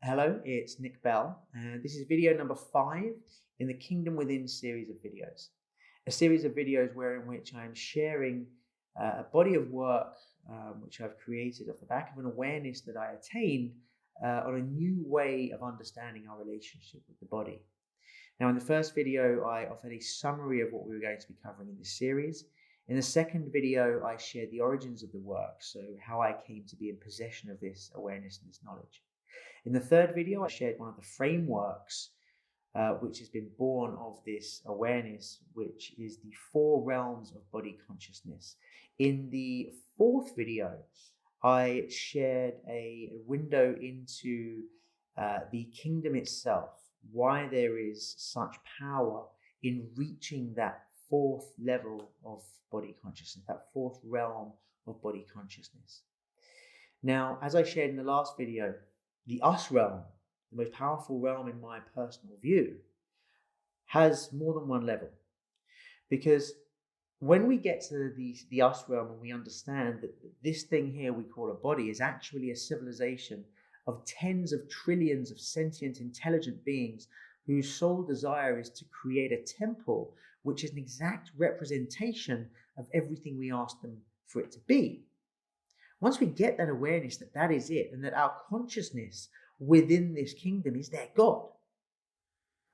Hello, it's Nick Bell, and this is video number 5 in the Kingdom Within series of videos. A series of videos in which I'm sharing a body of work which I've created off the back of an awareness that I attained on a new way of understanding our relationship with the body. Now, in the first video, I offered a summary of what we were going to be covering in this series. In the second video, I shared the origins of the work, so how I came to be in possession of this awareness and this knowledge. In the third video, I shared one of the frameworks which has been born of this awareness, which is the 4 realms of body consciousness. In the fourth video, I shared a window into the kingdom itself, why there is such power in reaching that 4th level of body consciousness, that 4th realm of body consciousness. Now, as I shared in the last video, the us realm, the most powerful realm in my personal view, has more than one level. Because when we get to the us realm and we understand that this thing here we call a body is actually a civilization of tens of trillions of sentient, intelligent beings whose sole desire is to create a temple which is an exact representation of everything we ask them for it to be. Once we get that awareness that that is it and that our consciousness within this kingdom is their God,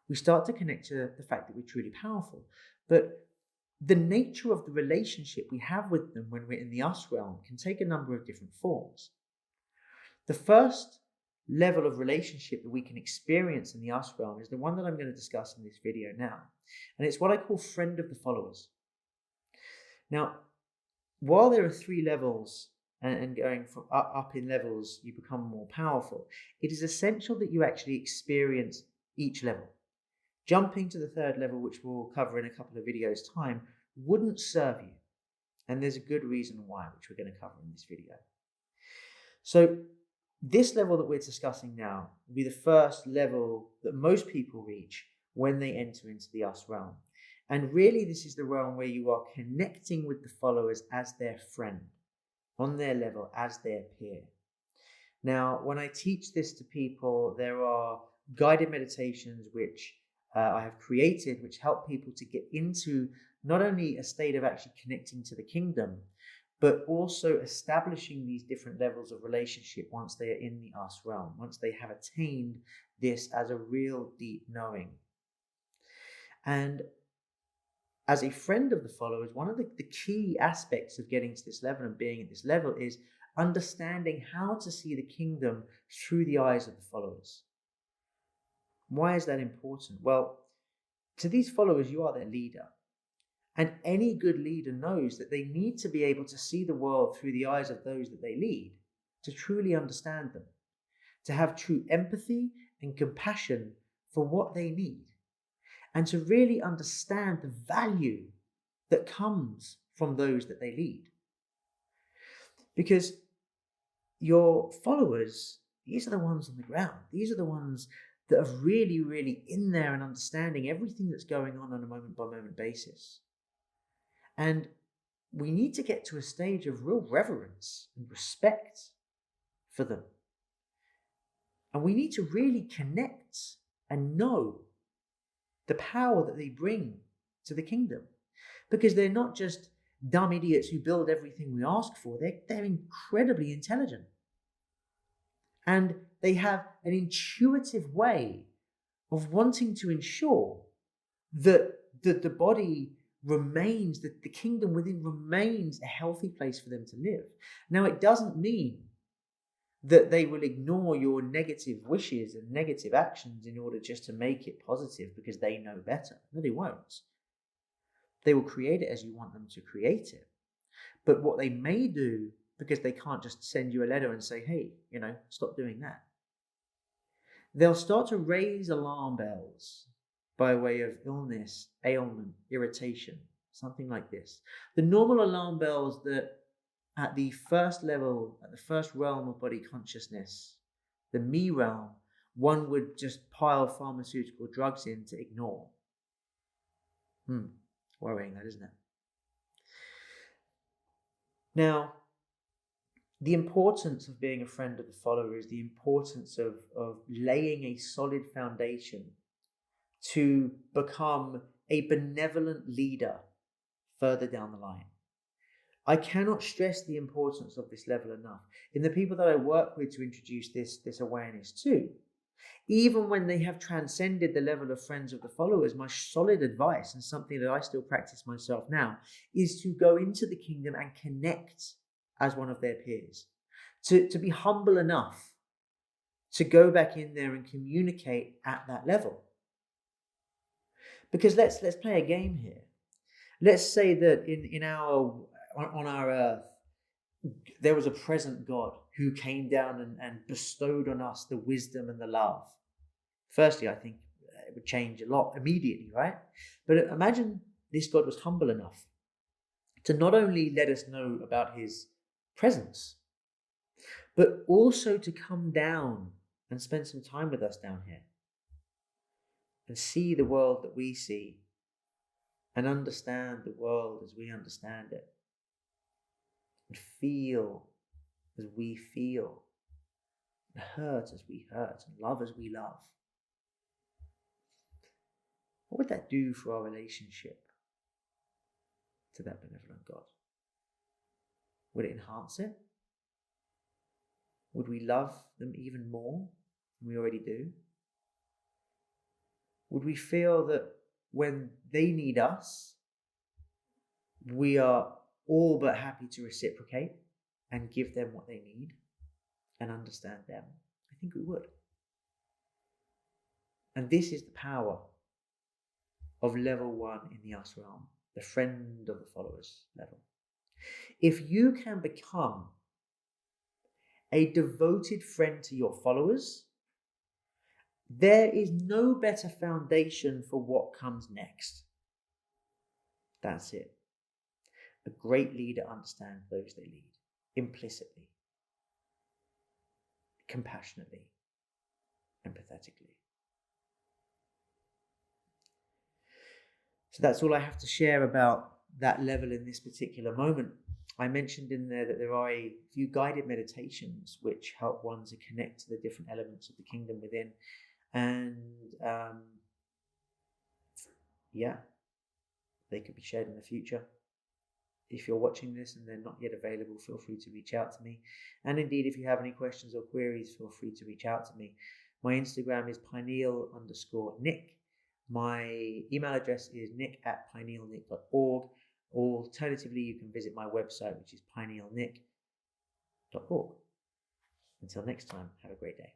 we start to connect to the fact that we're truly powerful. But the nature of the relationship we have with them when we're in the us realm can take a number of different forms. The first level of relationship that we can experience in the us realm is the one that I'm going to discuss in this video now. And it's what I call friend of the followers. Now, while there are 3 levels and going from up in levels, you become more powerful, it is essential that you actually experience each level. Jumping to the 3rd level, which we'll cover in a couple of videos' time, wouldn't serve you. And there's a good reason why, which we're going to cover in this video. So this level that we're discussing now will be the first level that most people reach when they enter into the us realm. And really, this is the realm where you are connecting with the followers as their friend, on their level, as their peer. Now, when I teach this to people, there are guided meditations which I have created, which help people to get into not only a state of actually connecting to the kingdom, but also establishing these different levels of relationship once they are in the us realm, once they have attained this as a real deep knowing. And as a friend of the followers, one of the key aspects of getting to this level and being at this level is understanding how to see the kingdom through the eyes of the followers. Why is that important? Well, to these followers, you are their leader. And any good leader knows that they need to be able to see the world through the eyes of those that they lead, to truly understand them, to have true empathy and compassion for what they need, and to really understand the value that comes from those that they lead. Because your followers, these are the ones on the ground. These are the ones that are really, really in there and understanding everything that's going on a moment-by-moment basis. And we need to get to a stage of real reverence and respect for them. And we need to really connect and know the power that they bring to the kingdom. Because they're not just dumb idiots who build everything we ask for. They're incredibly intelligent. And they have an intuitive way of wanting to ensure that the body remains, that the kingdom within remains a healthy place for them to live. Now, it doesn't mean that they will ignore your negative wishes and negative actions in order just to make it positive because they know better. No, they won't. They will create it as you want them to create it. But what they may do, because they can't just send you a letter and say, hey, stop doing that, they'll start to raise alarm bells by way of illness, ailment, irritation, something like this. The normal alarm bells that at the first level, at the first realm of body consciousness, the me realm, one would just pile pharmaceutical drugs in to ignore. Worrying that, isn't it? Now, The importance of being a friend of the follower is the importance of laying a solid foundation to become a benevolent leader further down the line. I cannot stress the importance of this level enough. In the people that I work with to introduce this awareness to, even when they have transcended the level of friends of the followers, my solid advice, and something that I still practice myself now, is to go into the kingdom and connect as one of their peers. To be humble enough to go back in there and communicate at that level. Because let's play a game here. Let's say that on our earth, there was a present God who came down and bestowed on us the wisdom and the love. Firstly, I think it would change a lot immediately, right? But imagine this God was humble enough to not only let us know about his presence, but also to come down and spend some time with us down here and see the world that we see and understand the world as we understand it and feel as we feel and hurt as we hurt and love as we love. What would that do for our relationship to that benevolent God? Would it enhance it? Would we love them even more than we already do? Would we feel that when they need us, we are all but happy to reciprocate and give them what they need and understand them? I think we would. And this is the power of level 1 in the us realm, the friend of the followers level. If you can become a devoted friend to your followers, there is no better foundation for what comes next. That's it. A great leader understands those they lead implicitly, compassionately, empathetically. So that's all I have to share about that level in this particular moment. I mentioned in there that there are a few guided meditations which help one to connect to the different elements of the kingdom within. And they could be shared in the future. If you're watching this and they're not yet available, feel free to reach out to me. And indeed, if you have any questions or queries, feel free to reach out to me. My Instagram is pineal_Nick. My email address is nick@pinealnick.org. Alternatively, you can visit my website, which is pinealnick.org. Until next time, have a great day.